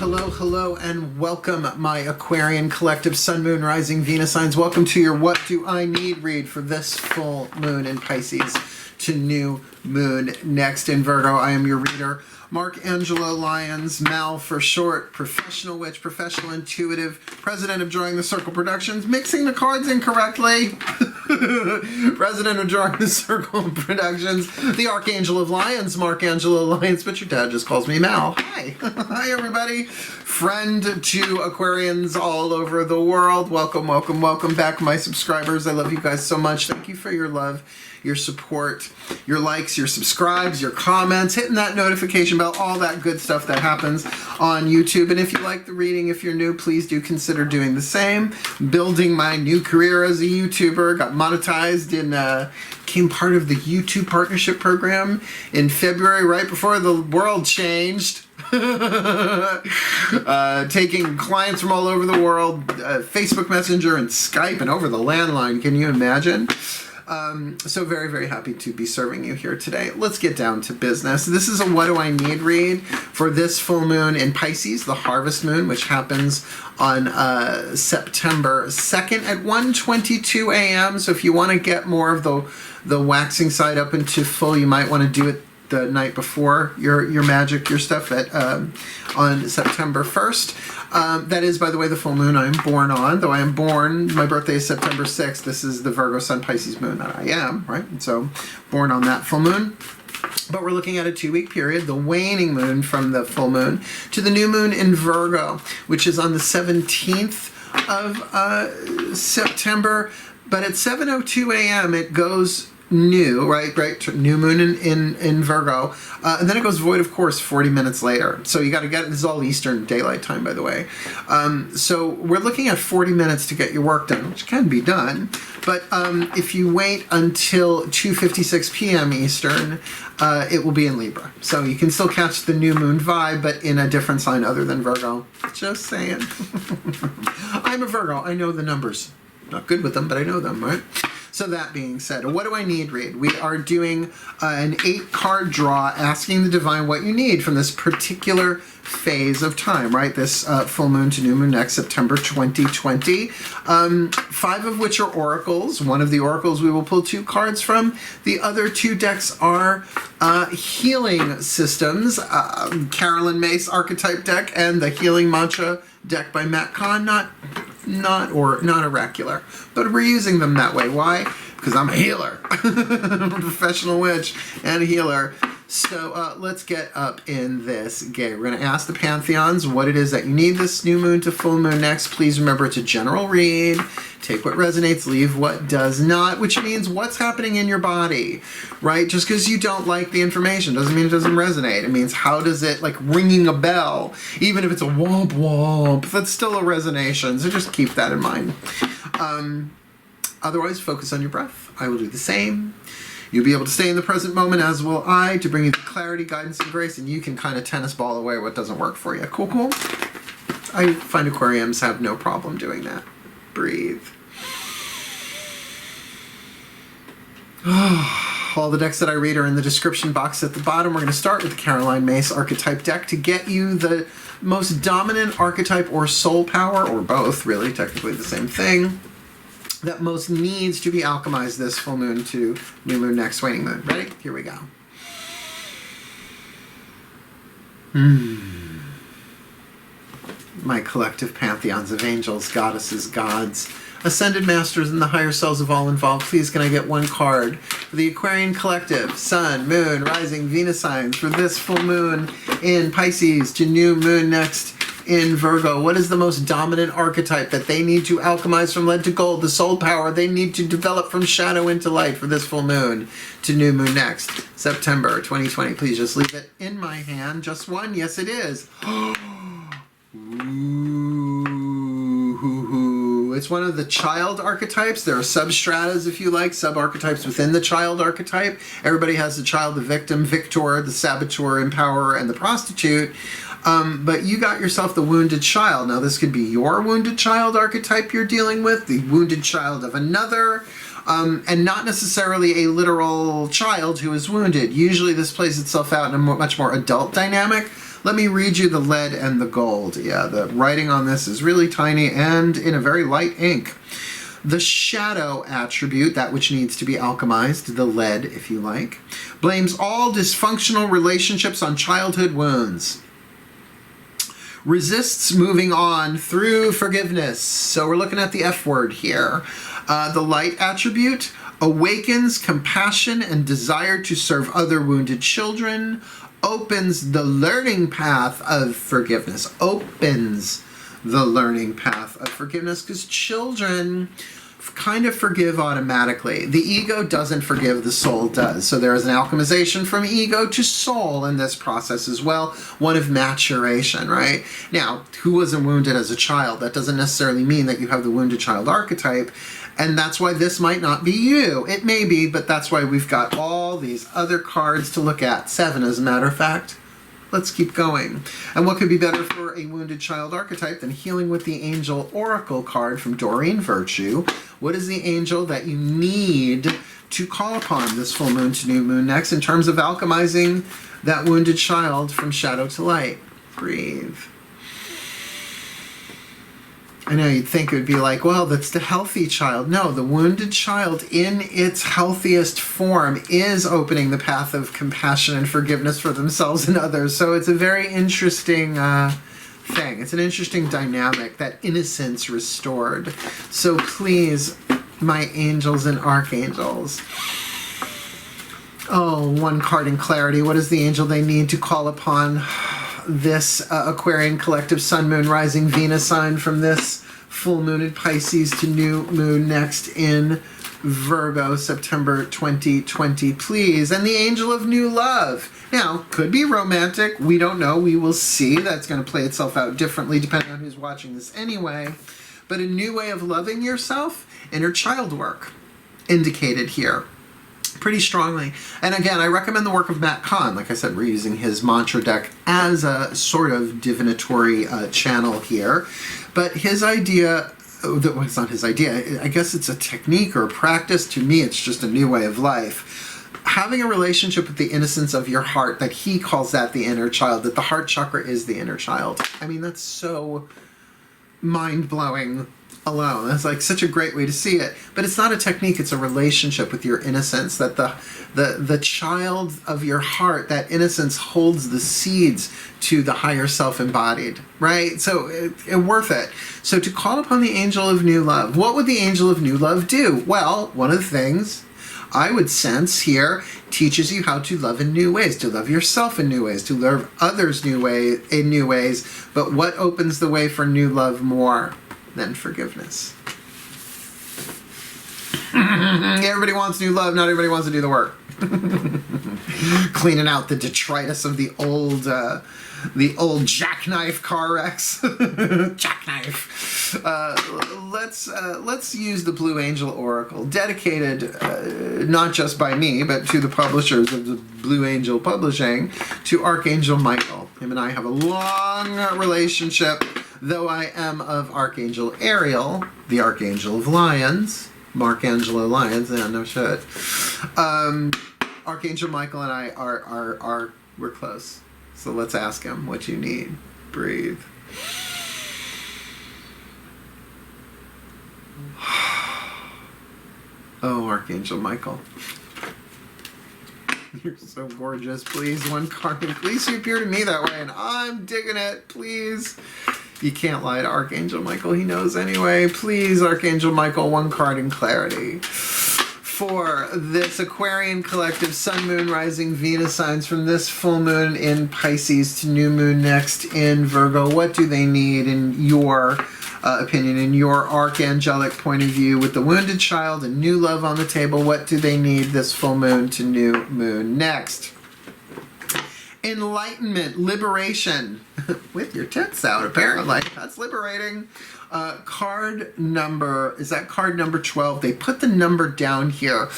Hello, hello, and welcome, my Aquarian collective Sun, Moon, Rising, Venus signs. Welcome to your What Do I Need read for this full moon in Pisces to new moon next in Virgo. I am your reader, Mark Angelo Lyons, Mal for short, professional witch, professional intuitive, president of DrawingTheCircle Productions, mixing the cards incorrectly. President of DrawingTheCircle Productions, the Archangel of Lyons, Mark Angelo Lyons, but your dad just calls me Mal. Hi. Hi, everybody. Friend to Aquarians all over the world. Welcome, welcome, welcome back, my subscribers. I love you guys so much. Thank you for your love, your support, your likes, your subscribes, your comments, hitting that notification bell, all that good stuff that happens on YouTube. And if you like the reading, if you're new, please do consider doing the same. Building my new career as a YouTuber, got monetized and became part of the YouTube partnership program in February, right before the world changed. Taking clients from all over the world, Facebook Messenger and Skype and over the landline. Can you imagine? So very, very happy to be serving you here today. Let's get down to business. This is a What Do I Need read for this full moon in Pisces, the harvest moon, which happens on September 2nd at 1:22 a.m. So if you want to get more of the waxing side up into full, you might want to do it the night before your magic, your stuff at on September 1st. That is, by the way, the full moon I am born on, though I am born, my birthday is September 6th. This is the Virgo Sun Pisces moon that I am, right? And so born on that full moon. But we're looking at a 2-week period, the waning moon from the full moon to the new moon in Virgo, which is on the 17th of September. But at 7:02 a.m. it goes new, right, new moon in Virgo, and then it goes void, of course, 40 minutes later. So you got to get it. This is all Eastern Daylight Time, by the way. So we're looking at 40 minutes to get your work done, which can be done. But if you wait until 2:56 p.m. Eastern, it will be in Libra. So you can still catch the new moon vibe, but in a different sign other than Virgo. Just saying. I'm a Virgo. I know the numbers. Not good with them, but I know them, right? So that being said, what do I need read? We are doing an 8-card draw, asking the divine what you need from this particular phase of time, right? This full moon to new moon next, September 2020. 5 of which are oracles. One of the oracles we will pull 2 cards from. The other 2 decks are healing systems. Carolyn Mace archetype deck and the healing mantra deck by Matt Kahn. Not oracular, but we're using them that way. Why? Because I'm a healer. I'm a professional witch and a healer. So let's get up in this game. We're going to ask the pantheons what it is that you need this new moon to full moon next. Please remember, it's a general read. Take what resonates, leave what does not, which means what's happening in your body, right? Just because you don't like the information doesn't mean it doesn't resonate. It means how does it, like ringing a bell, even if it's a womp womp, that's still a resonation. So just keep that in mind. Otherwise, focus on your breath. I will do the same. You'll be able to stay in the present moment, as will I, to bring you the clarity, guidance, and grace, and you can kind of tennis ball away what doesn't work for you. Cool, cool? I find aquariums have no problem doing that. Breathe. All the decks that I read are in the description box at the bottom. We're going to start with the Caroline Mace archetype deck to get you the most dominant archetype or soul power, or both, really, technically the same thing, that most needs to be alchemized this full moon to new moon next, waning moon. Ready? Here we go. My collective pantheons of angels, goddesses, gods, ascended masters, and the higher selves of all involved, please can I get 1 card for the Aquarian collective, Sun, Moon, Rising, Venus signs for this full moon in Pisces to new moon next in Virgo. What is the most dominant archetype that they need to alchemize from lead to gold, the soul power they need to develop from shadow into light for this full moon to new moon next, September 2020? Please just leave it in my hand. Just one? Yes, it is. Ooh, it's one of the child archetypes. There are substratas, if you like, sub-archetypes within the child archetype. Everybody has the child, the victim, victor, the saboteur, empowerer, and the prostitute. But you got yourself the wounded child. Now, this could be your wounded child archetype you're dealing with, the wounded child of another, and not necessarily a literal child who is wounded. Usually this plays itself out in a much more adult dynamic, Let me read you the lead and the gold. Yeah, the writing on this is really tiny and in a very light ink. The shadow attribute, that which needs to be alchemized, the lead if you like, blames all dysfunctional relationships on childhood wounds. Resists moving on through forgiveness. So we're looking at the F word here. The light attribute awakens compassion and desire to serve other wounded children, opens the learning path of forgiveness. Opens the learning path of forgiveness, because children kind of forgive automatically. The ego doesn't forgive, the soul does. So there is an alchemization from ego to soul in this process as well, one of maturation, right? Now, who wasn't wounded as a child? That doesn't necessarily mean that you have the wounded child archetype, and that's why this might not be you. It may be, but that's why we've got all these other cards to look at. 7, as a matter of fact. Let's keep going. And what could be better for a wounded child archetype than healing with the Angel Oracle card from Doreen Virtue? What is the angel that you need to call upon this full moon to new moon next in terms of alchemizing that wounded child from shadow to light? Breathe. I know you'd think it would be like, well, that's the healthy child. No, the wounded child in its healthiest form is opening the path of compassion and forgiveness for themselves and others. So it's a very interesting thing. It's an interesting dynamic, that innocence restored. So please, my angels and archangels. Oh, one card in clarity. What is the angel they need to call upon this Aquarian collective Sun, Moon, Rising, Venus sign from this full moon in Pisces to new moon next in Virgo, September 2020, please. And the angel of new love. Now, could be romantic. We don't know. We will see. That's going to play itself out differently depending on who's watching this anyway. But a new way of loving yourself, inner child work indicated here pretty strongly. And again, I recommend the work of Matt Kahn. Like I said, we're using his mantra deck as a sort of divinatory channel here. But his idea, well, it's not his idea, I guess it's a technique or a practice. To me, it's just a new way of life. Having a relationship with the innocence of your heart, that he calls that the inner child, that the heart chakra is the inner child. I mean, that's so mind-blowing alone. That's like such a great way to see it. But it's not a technique, it's a relationship with your innocence, that the child of your heart, that innocence holds the seeds to the higher self embodied, right? So it's worth it. So to call upon the angel of new love, what would the angel of new love do? Well, one of the things I would sense here teaches you how to love in new ways, to love yourself in new ways, to love others in new ways. But what opens the way for new love more than forgiveness? Everybody wants new love, not everybody wants to do the work. Cleaning out the detritus of the old jackknife car wrecks. Jackknife. Let's use the Blue Angel Oracle, dedicated not just by me, but to the publishers of the Blue Angel Publishing, to Archangel Michael. Him and I have a long relationship, though I am of Archangel Ariel, the Archangel of Lyons. Mark Angelo Lyons, yeah, no shit. Archangel Michael and I we're close. So let's ask him what you need. Breathe. Oh, Archangel Michael. You're so gorgeous. Please, one card. Please, you appear to me that way, and I'm digging it. Please. You can't lie to Archangel Michael. He knows anyway. Please, Archangel Michael, one card in clarity for this Aquarian collective Sun, Moon, Rising, Venus signs from this full moon in Pisces to new moon next in Virgo. What do they need in your opinion, in your archangelic point of view, with the wounded child and new love on the table? What do they need this full moon to new moon next? Enlightenment, liberation, with your tits out, apparently. That's liberating. Card number, is that card number 12? They put the number down here.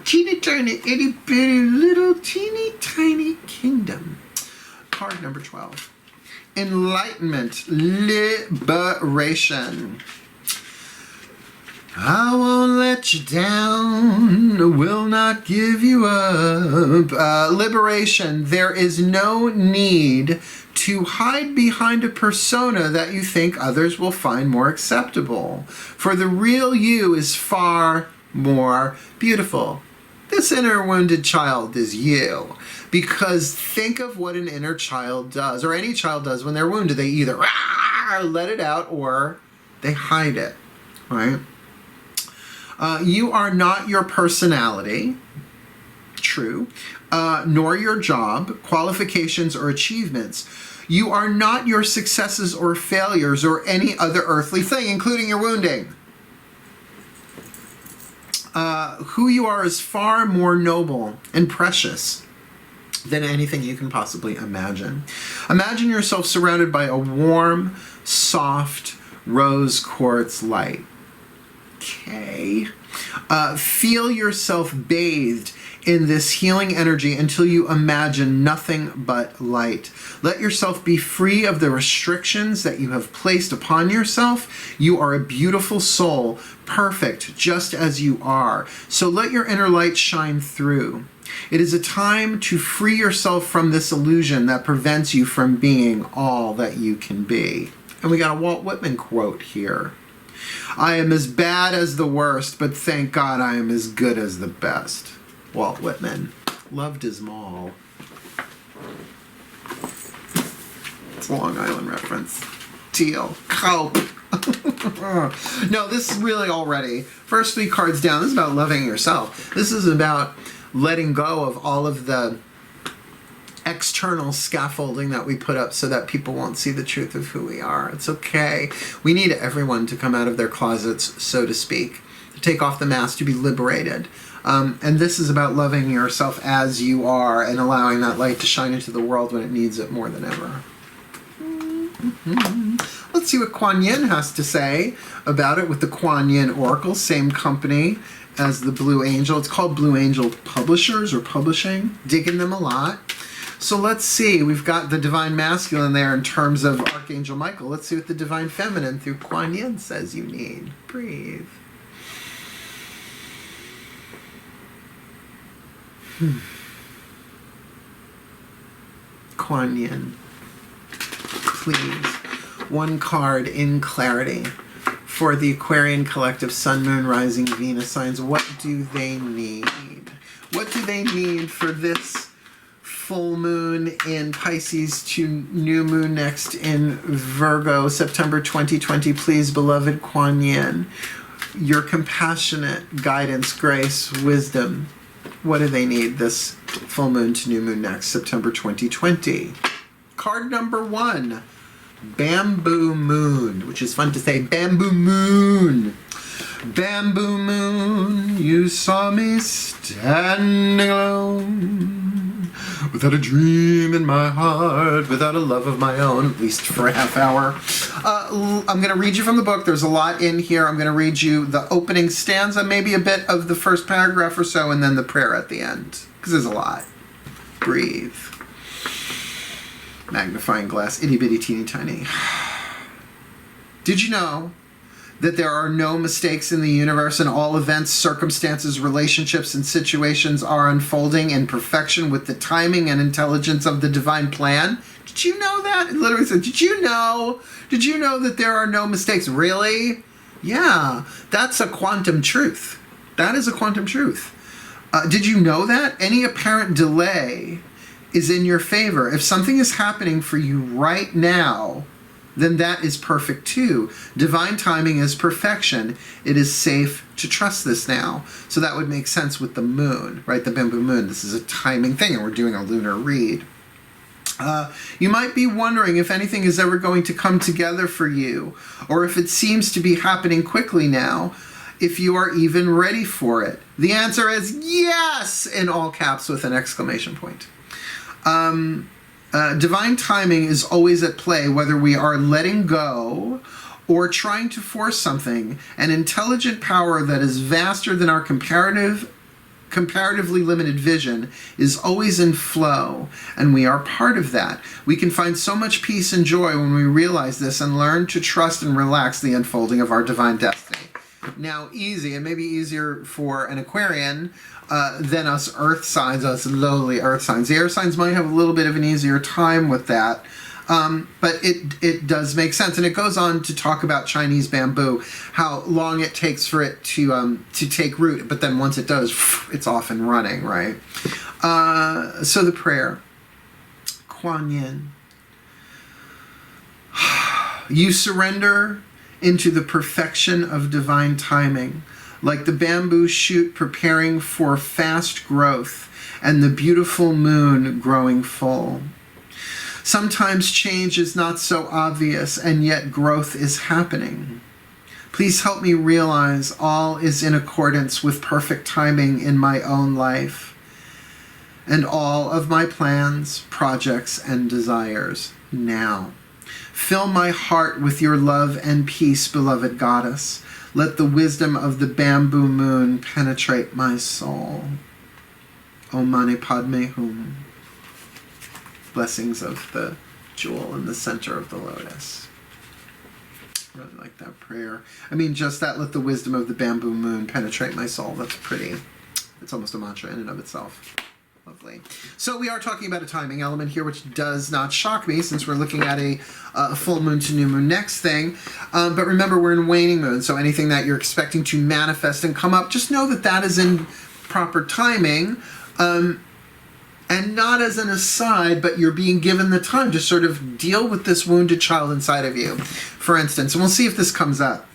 Teeny tiny, itty bitty, little teeny tiny kingdom. Card number 12. Enlightenment, liberation. I won't let you down, will not give you up. Liberation. There is no need to hide behind a persona that you think others will find more acceptable. For the real you is far more beautiful. This inner wounded child is you. Because think of what an inner child does, or any child does when they're wounded. They either let it out or they hide it, right? You are not your personality, true, nor your job, qualifications, or achievements. You are not your successes or failures or any other earthly thing, including your wounding. Who you are is far more noble and precious than anything you can possibly imagine. Imagine yourself surrounded by a warm, soft, rose quartz light. Okay. Feel yourself bathed in this healing energy until you imagine nothing but light. Let yourself be free of the restrictions that you have placed upon yourself. You are a beautiful soul, perfect just as you are. So let your inner light shine through. It is a time to free yourself from this illusion that prevents you from being all that you can be. And we got a Walt Whitman quote here. I am as bad as the worst, but thank God I am as good as the best. Walt Whitman loved his mall. It's a Long Island reference. Teal. Cope. No, this is really already, first 3 cards down, this is about loving yourself. This is about letting go of all of the external scaffolding that we put up so that people won't see the truth of who we are. It's okay. We need everyone to come out of their closets, so to speak, to take off the mask, to be liberated. And this is about loving yourself as you are and allowing that light to shine into the world when it needs it more than ever. Let's see what Kuan Yin has to say about it with the Kuan Yin Oracle, same company as the Blue Angel. It's called Blue Angel Publishers or Publishing. Digging them a lot. So let's see. We've got the Divine Masculine there in terms of Archangel Michael. Let's see what the Divine Feminine through Kuan Yin says you need. Breathe. Kuan Yin. Please. One card in clarity for the Aquarian collective Sun, Moon, Rising, Venus signs. What do they need? What do they need for this full moon in Pisces to new moon next in Virgo, September 2020? Please, beloved Kuan Yin, your compassionate guidance, grace, wisdom. What do they need this full moon to new moon next, September 2020? Card number 1. Bamboo Moon, which is fun to say. Bamboo Moon. Bamboo Moon, you saw me standing alone, without a dream in my heart, without a love of my own, at least for a half hour. I'm going to read you from the book. There's a lot in here. I'm going to read you the opening stanza, maybe a bit of the first paragraph or so, and then the prayer at the end, because there's a lot. Breathe. Magnifying glass, itty bitty teeny tiny. Did you know that there are no mistakes in the universe and all events, circumstances, relationships, and situations are unfolding in perfection with the timing and intelligence of the divine plan? Did you know that? It literally said, did you know? Did you know that there are no mistakes? Really? Yeah, that's a quantum truth. That is a quantum truth. Did you know that? Any apparent delay is in your favor. If something is happening for you right now, then that is perfect too. Divine timing is perfection. It is safe to trust this now. So that would make sense with the moon, right? The bamboo moon. This is a timing thing, and we're doing a lunar read. You might be wondering if anything is ever going to come together for you, or if it seems to be happening quickly now, if you are even ready for it. The answer is yes, in all caps with an exclamation point. Divine timing is always at play, whether we are letting go or trying to force something. An intelligent power that is vaster than our comparatively limited vision is always in flow, and we are part of that. We can find so much peace and joy when we realize this and learn to trust and relax the unfolding of our divine destiny. Now, easy, and maybe easier for an Aquarian than us earth signs, us lowly earth signs. The air signs might have a little bit of an easier time with that. But it does make sense. And it goes on to talk about Chinese bamboo, how long it takes for it to take root. But then once it does, it's off and running, right? So the prayer. Kuan Yin. You surrender into the perfection of divine timing, like the bamboo shoot preparing for fast growth and the beautiful moon growing full. Sometimes change is not so obvious, and yet growth is happening. Please help me realize all is in accordance with perfect timing in my own life and all of my plans, projects, and desires now. Fill my heart with your love and peace, beloved goddess. Let the wisdom of the bamboo moon penetrate my soul. Om Mani Padme Hum. Blessings of the jewel in the center of the lotus. Really like that prayer. I mean, just that, let the wisdom of the bamboo moon penetrate my soul. That's pretty. It's almost a mantra in and of itself. Lovely. So we are talking about a timing element here, which does not shock me since we're looking at a full moon to new moon next thing. But remember, we're in waning moon, so anything that you're expecting to manifest and come up, just know that that is in proper timing. And not as an aside, but you're being given the time to sort of deal with this wounded child inside of you. For instance, and we'll see if this comes up.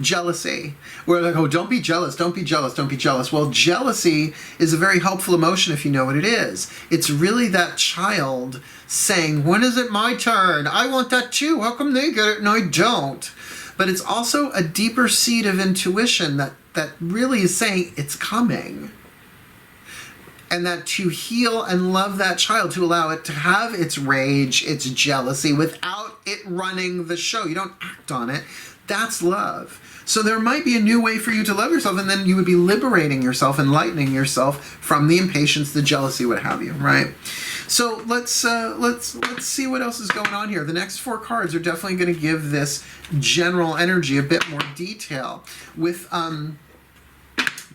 Jealousy. We're like, oh, don't be jealous, don't be jealous, don't be jealous. Well, jealousy is a very helpful emotion if you know what it is. It's really that child saying, when is it my turn? I want that too. How come they get it and I don't? But it's also a deeper seed of intuition that really is saying it's coming. And that to heal and love that child, to allow it to have its rage, its jealousy, without it running the show. You don't act on it. That's love. So there might be a new way for you to love yourself, and then you would be liberating yourself, enlightening yourself from the impatience, the jealousy, what have you, right? So let's see what else is going on here. The next 4 cards are definitely going to give this general energy a bit more detail. With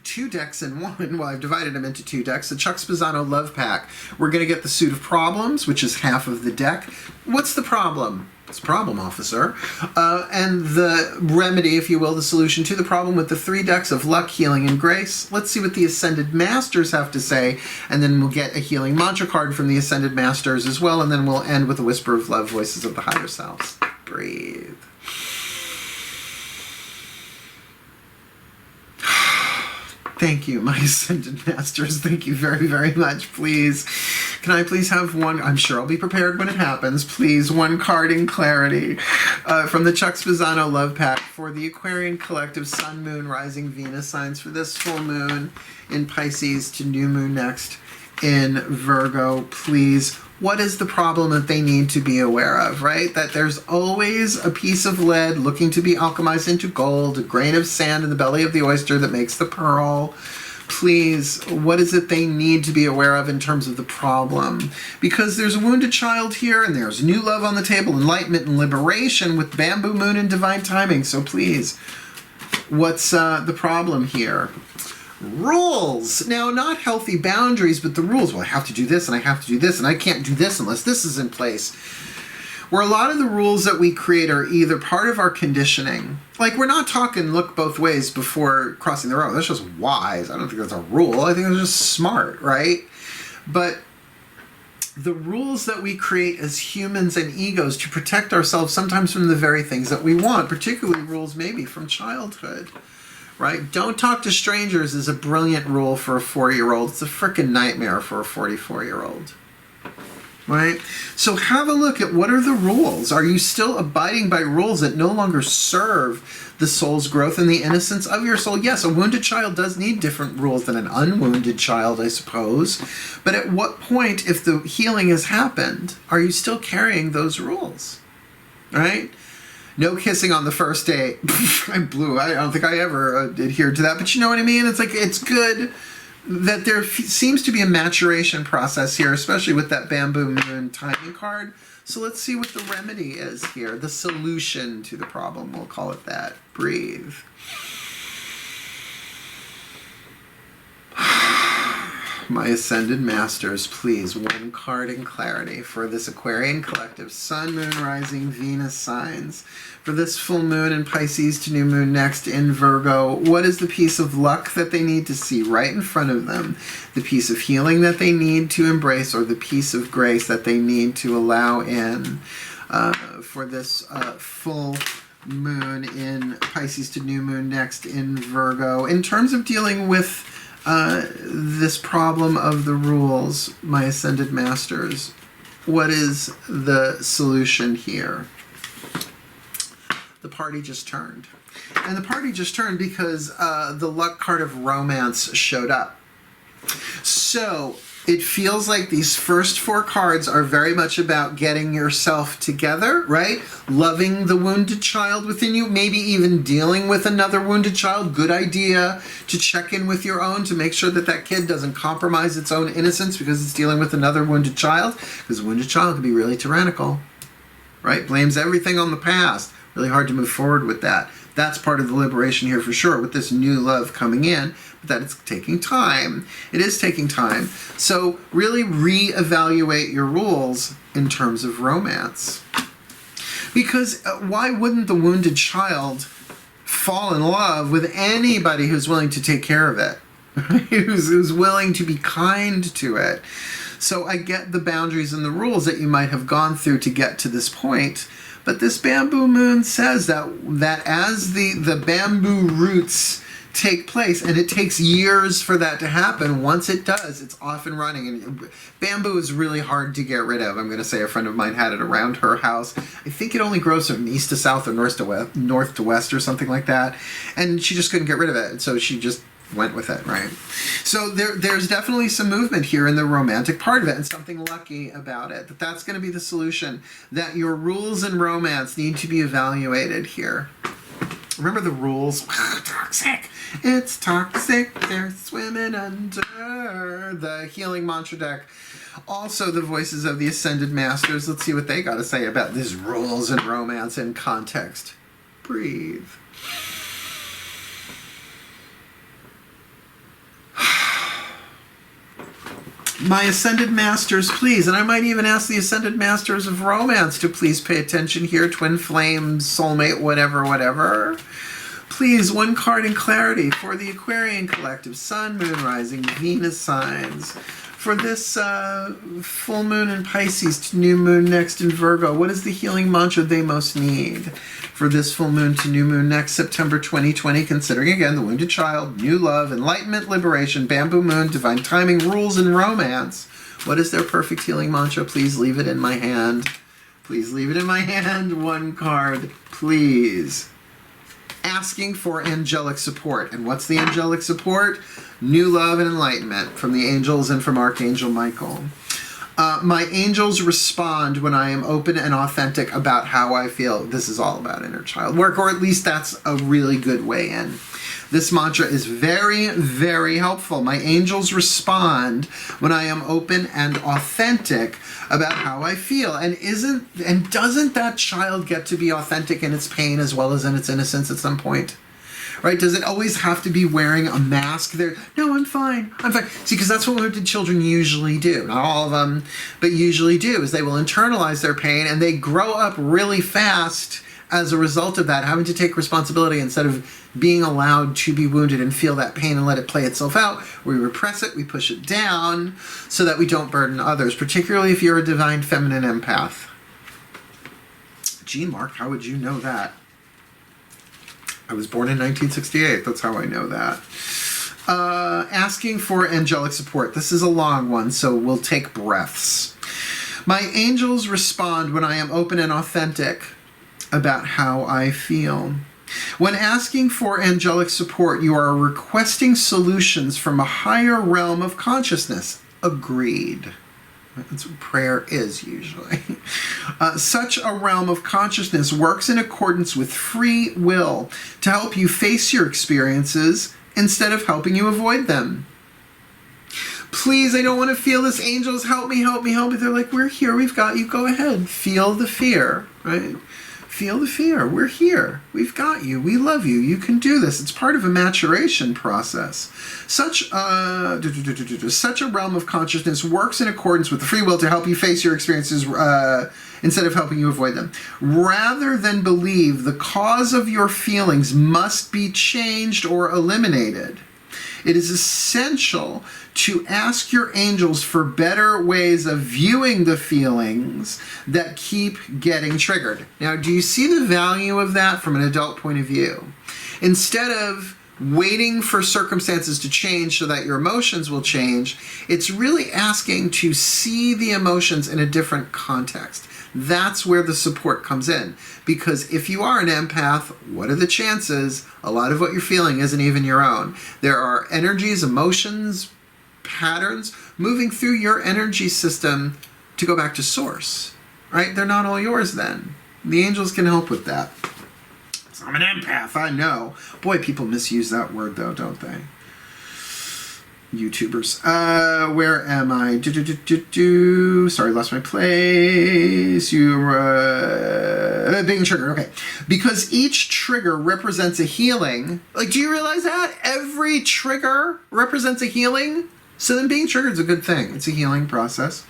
2 decks in one. Well, I've divided them into 2 decks. The Chuck Spezzano Love Pack. We're going to get the Suit of Problems, which is half of the deck. What's the problem? It's a problem, officer. And the remedy, if you will, the solution to the problem with the 3 decks of Luck, Healing, and Grace. Let's see what the Ascended Masters have to say, and then we'll get a Healing Mantra card from the Ascended Masters as well, and then we'll end with a Whisper of Love, Voices of the Higher Selves. Breathe. Thank you, my Ascended Masters. Thank you very, very much. Please, can I please have one? I'm sure I'll be prepared when it happens. Please, 1 card in clarity from the Chuck Spezzano Love Pack for the Aquarian Collective Sun, Moon, Rising, Venus signs for this full moon in Pisces to new moon next in Virgo. Please, what is the problem that they need to be aware of, right? That there's always a piece of lead looking to be alchemized into gold, a grain of sand in the belly of the oyster that makes the pearl. Please, what is it they need to be aware of in terms of the problem? Because there's a wounded child here, and there's new love on the table, enlightenment and liberation with bamboo moon and divine timing. So please, what's the problem here? Rules. Now, not healthy boundaries, but the rules. Well, I have to do this, and I have to do this, and I can't do this unless this is in place. Where a lot of the rules that we create are either part of our conditioning. Like, we're not talking look both ways before crossing the road. That's just wise. I don't think that's a rule. I think it's just smart, right? But the rules that we create as humans and egos to protect ourselves sometimes from the very things that we want, particularly rules maybe from childhood. Right? Don't talk to strangers is a brilliant rule for a 4-year-old. It's a frickin' nightmare for a 44-year-old. Right? So have a look at what are the rules. Are you still abiding by rules that no longer serve the soul's growth and the innocence of your soul? Yes, a wounded child does need different rules than an unwounded child, I suppose. But at what point, if the healing has happened, are you still carrying those rules? Right? No kissing on the first date. I don't think I ever adhered to that, but you know what I mean? It's like, it's good that there seems to be a maturation process here, especially with that bamboo moon timing card. So let's see what the remedy is here. The solution to the problem, we'll call it that. Breathe. my Ascended Masters, please, one card in clarity for this Aquarian collective, Sun, Moon, Rising, Venus signs. For this full moon in Pisces to new moon next in Virgo, what is the piece of luck that they need to see right in front of them? The piece of healing that they need to embrace, or the piece of grace that they need to allow in for this full moon in Pisces to new moon next in Virgo. In terms of dealing with this problem of the rules, my Ascended Masters, what is the solution here? The party just turned. And the party just turned because the luck card of romance showed up. So it feels like these first four cards are very much about getting yourself together, right? Loving the wounded child within you, maybe even dealing with another wounded child. Good idea to check in with your own to make sure that that kid doesn't compromise its own innocence because it's dealing with another wounded child. Because a wounded child can be really tyrannical, right? Blames everything on the past. Really hard to move forward with that. That's part of the liberation here for sure, with this new love coming in, but that it's taking time. It is taking time. So really reevaluate your rules in terms of romance. Because why wouldn't the wounded child fall in love with anybody who's willing to take care of it? who's willing to be kind to it? So I get the boundaries and the rules that you might have gone through to get to this point. But this bamboo moon says that as the bamboo roots take place, and it takes years for that to happen, once it does, it's off and running. And bamboo is really hard to get rid of. I'm going to say a friend of mine had it around her house. I think it only grows from east to south or north to west or something like that. And she just couldn't get rid of it. And so she just went with it, right? So there's definitely some movement here in the romantic part of it, and something lucky about it. That's going to be the solution, that your rules in romance need to be evaluated here. Remember the rules? Toxic. It's toxic. They're swimming under. The healing mantra deck. Also the voices of the Ascended Masters. Let's see what they got to say about these rules in romance in context. Breathe. My Ascended Masters, please, and I might even ask the Ascended Masters of Romance to please pay attention here. Twin flame, soulmate, whatever. Please, one card in clarity for the Aquarian collective, Sun, Moon, Rising, Venus signs. For this full moon in Pisces to new moon next in Virgo, what is the healing mantra they most need? For this full moon to new moon next September 2020, considering again the wounded child, new love, enlightenment, liberation, bamboo moon, divine timing, rules, and romance. What is their perfect healing mantra? Please leave it in my hand. Please leave it in my hand. One card, please. Asking for angelic support. And what's the angelic support? New love and enlightenment from the angels and from Archangel Michael. My angels respond when I am open and authentic about how I feel. This is all about inner child work, or at least that's a really good way in. This mantra is very, very helpful. My angels respond when I am open and authentic about how I feel. And doesn't that child get to be authentic in its pain as well as in its innocence at some point? Right? Does it always have to be wearing a mask there? No, I'm fine. I'm fine. See, because that's what wounded children usually do. Not all of them, but usually do, is they will internalize their pain and they grow up really fast as a result of that, having to take responsibility instead of being allowed to be wounded and feel that pain and let it play itself out. We repress it, we push it down so that we don't burden others, particularly if you're a divine feminine empath. Gene Mark, how would you know that? I was born in 1968. That's how I know that. Asking for angelic support. This is a long one, so we'll take breaths. My angels respond when I am open and authentic about how I feel. When asking for angelic support, you are requesting solutions from a higher realm of consciousness. Agreed. That's what prayer is usually. Such a realm of consciousness works in accordance with free will to help you face your experiences instead of helping you avoid them. Please, I don't want to feel this. Angels, help me, help me, help me. They're like, we're here, we've got you. Go ahead, feel the fear, right? Feel the fear. We're here. We've got you. We love you. You can do this. It's part of a maturation process. Such a realm of consciousness works in accordance with the free will to help you face your experiences instead of helping you avoid them. Rather than believe the cause of your feelings must be changed or eliminated, it is essential to ask your angels for better ways of viewing the feelings that keep getting triggered. Now, do you see the value of that from an adult point of view? Instead of waiting for circumstances to change so that your emotions will change, it's really asking to see the emotions in a different context. That's where the support comes in. Because if you are an empath, what are the chances? A lot of what you're feeling isn't even your own. There are energies, emotions, patterns moving through your energy system to go back to source, right? They're not all yours then. The angels can help with that. So I'm an empath, I know. Boy, people misuse that word though, don't they? YouTubers. Where am I? Sorry, lost my place. You're being triggered. Okay. Because each trigger represents a healing. Like, do you realize that? Every trigger represents a healing. So then being triggered is a good thing. It's a healing process.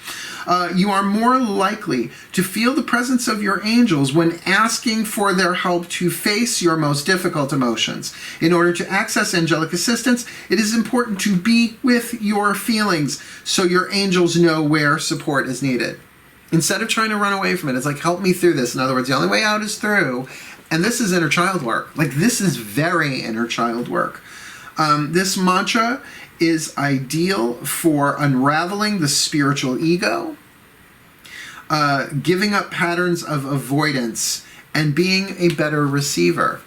You are more likely to feel the presence of your angels when asking for their help to face your most difficult emotions. In order to access angelic assistance, it is important to be with your feelings so your angels know where support is needed. Instead of trying to run away from it, it's like, help me through this. In other words, the only way out is through. And this is inner child work. Like, this is very inner child work. This mantra is ideal for unraveling the spiritual ego, giving up patterns of avoidance, and being a better receiver.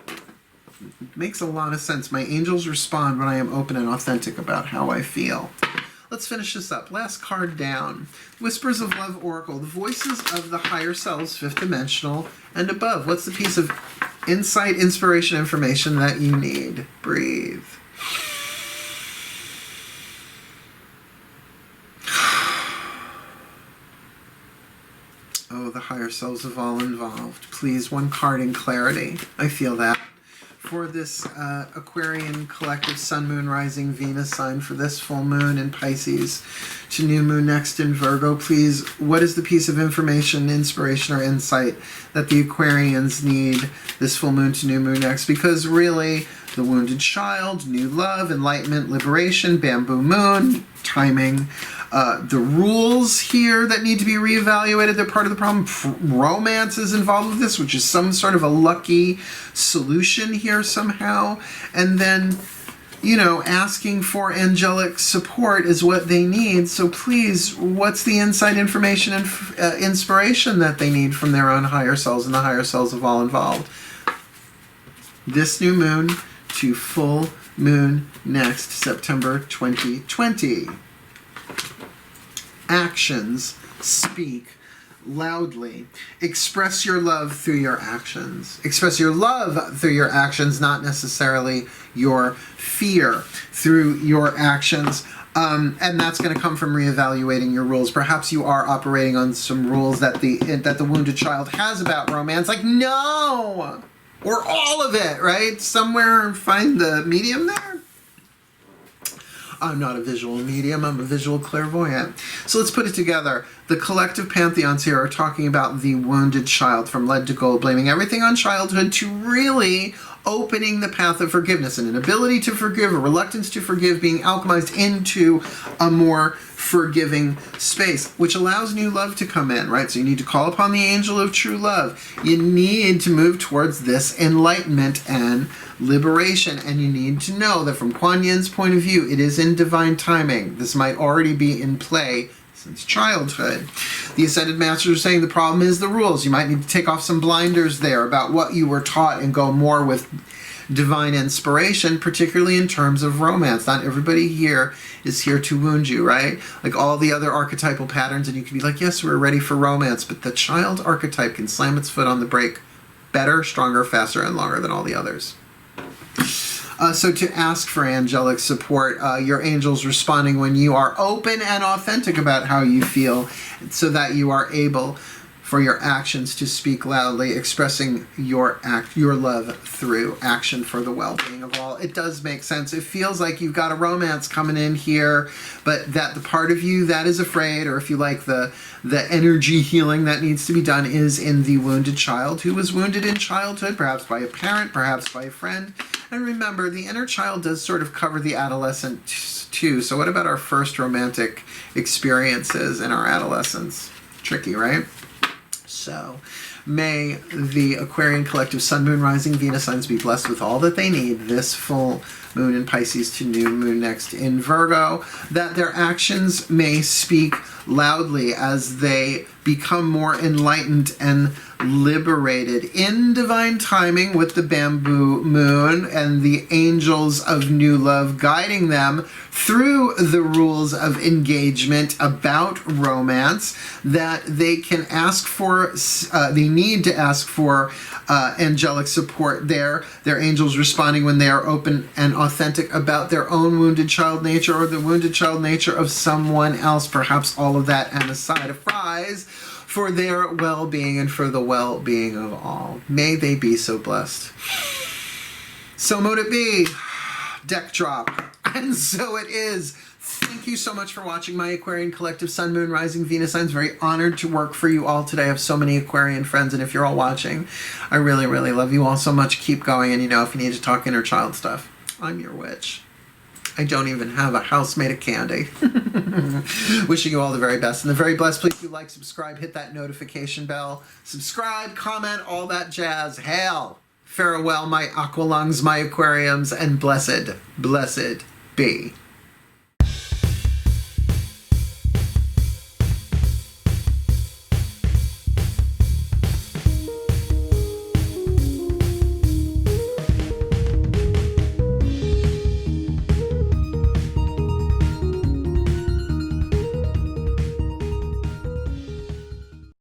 It makes a lot of sense. My angels respond when I am open and authentic about how I feel. Let's finish this up. Last card down. Whispers of Love Oracle. The voices of the higher selves, fifth dimensional and above. What's the piece of insight, inspiration, information that you need? Breathe. Oh, the higher selves of all involved. Please, one card in clarity. I feel that. For this Aquarian collective Sun, Moon, Rising, Venus sign for this full moon in Pisces to new moon next in Virgo, please, what is the piece of information, inspiration, or insight that the Aquarians need this full moon to new moon next? Because really, the wounded child, new love, enlightenment, liberation, bamboo moon, timing, the rules here that need to be reevaluated, they're part of the problem. Romance is involved with this, which is some sort of a lucky solution here somehow. And then, you know, asking for angelic support is what they need. So please, what's the insight, information, and inspiration that they need from their own higher selves and the higher selves of all involved? This new moon to full moon next, September 2020. Actions speak loudly. Express your love through your actions. Express your love through your actions, not necessarily your fear through your actions. And that's going to come from reevaluating your rules. Perhaps you are operating on some rules that the wounded child has about romance. Like, no! Or all of it, right? Somewhere find the medium there. I'm not a visual medium, I'm a visual clairvoyant. So let's put it together. The collective pantheons here are talking about the wounded child, from lead to gold, blaming everything on childhood to really opening the path of forgiveness, and an ability to forgive, a reluctance to forgive, being alchemized into a more forgiving space, which allows new love to come in, right? So you need to call upon the angel of true love. You need to move towards this enlightenment and liberation, and you need to know that from Kuan Yin's point of view, it is in divine timing. This might already be in play since childhood. The Ascended Masters are saying the problem is the rules. You might need to take off some blinders there about what you were taught and go more with divine inspiration, particularly in terms of romance. Not everybody here is here to wound you, right? Like all the other archetypal patterns, and you can be like, yes, we're ready for romance, but the child archetype can slam its foot on the brake better, stronger, faster, and longer than all the others. So to ask for angelic support, your angels responding when you are open and authentic about how you feel, so that you are able for your actions to speak loudly, expressing your love through action for the well-being of all. It does make sense. It feels like you've got a romance coming in here, but that the part of you that is afraid, or if you like the energy healing that needs to be done, is in the wounded child who was wounded in childhood, perhaps by a parent, perhaps by a friend. And remember, the inner child does sort of cover the adolescent too. So what about our first romantic experiences in our adolescence? Tricky, right? So may the Aquarian collective Sun, Moon, Rising, Venus signs be blessed with all that they need this full moon in Pisces to new moon next in Virgo, that their actions may speak loudly as they become more enlightened and liberated in divine timing with the bamboo moon and the angels of new love guiding them through the rules of engagement about romance, that they can ask for, they need to ask for angelic support there, their angels responding when they are open and authentic about their own wounded child nature or the wounded child nature of someone else, perhaps all of that and a side of fries for their well-being and for the well-being of all. May they be so blessed. So mote it be. Deck drop. And so it is. Thank you so much for watching my Aquarian collective Sun, Moon, Rising, Venus signs. Very honored to work for you all today. I have so many Aquarian friends, and if you're all watching, I really, really love you all so much. Keep going, and if you need to talk inner child stuff, I'm your witch. I don't even have a house made of candy. Wishing you all the very best and the very blessed. Please do like, subscribe, hit that notification bell, subscribe, comment, all that jazz. Hail, farewell, my aqualungs, my aquariums, and blessed, blessed be.